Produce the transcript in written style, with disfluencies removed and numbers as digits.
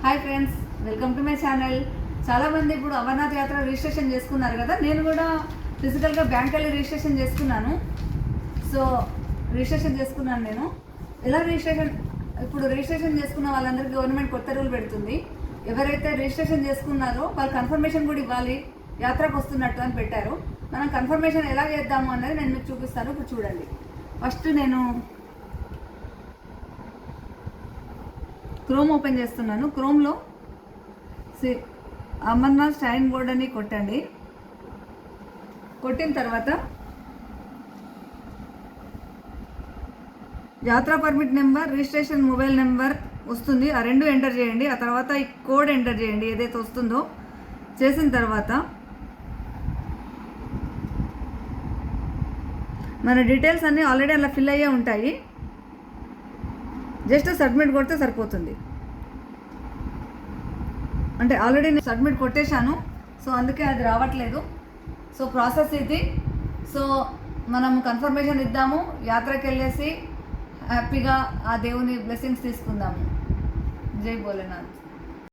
Hi friends, welcome to my channel. చాలామంది ఇప్పుడు అమర్నాథ్ యాత్ర రిజిస్ట్రేషన్ చేసుకున్నారు కదా. నేను కూడా ఫిజికల్గా బ్యాంక్ వెళ్ళి రిజిస్ట్రేషన్ చేసుకున్నాను. నేను ఎలా ఇప్పుడు రిజిస్ట్రేషన్ చేసుకున్న వాళ్ళందరికీ గవర్నమెంట్ కొత్త రూల్ పెడుతుంది. ఎవరైతే రిజిస్ట్రేషన్ చేసుకున్నారో వాళ్ళు కన్ఫర్మేషన్ కూడా ఇవ్వాలి, యాత్రకు వస్తున్నట్టు అని పెట్టారు. మనం కన్ఫర్మేషన్ ఎలా చేద్దాము అనేది నేను మీకు చూపిస్తాను. ఇప్పుడు చూడండి. ఫస్ట్ నేను క్రోమ్ ఓపెన్ చేస్తున్నాను. క్రోమ్లో అమర్నాథ్ షైన్ బోర్డ్ అని కొట్టండి. కొట్టిన తర్వాత యాత్రా permit number, registration mobile number వస్తుంది. ఆ రెండు ఎంటర్ చేయండి. ఆ తర్వాత ఈ కోడ్ ఎంటర్ చేయండి ఏదైతే వస్తుందో. చేసిన తర్వాత మన డీటెయిల్స్ అన్నీ ఆల్రెడీ అలా ఫిల్ అయ్యే ఉంటాయి. జస్ట్ సబ్మిట్ కొడితే సరిపోతుంది. అంటే ఆల్రెడీ నేను సబ్మిట్ కొట్టేశాను, సో అందుకే అది రావట్లేదు. సో ప్రాసెస్ ఇది. సో మనం కన్ఫర్మేషన్ ఇద్దాము, యాత్రకి వెళ్ళేసి హ్యాపీగా ఆ దేవుని బ్లెస్సింగ్స్ తీసుకుందాము. జై భోలేనాథ్.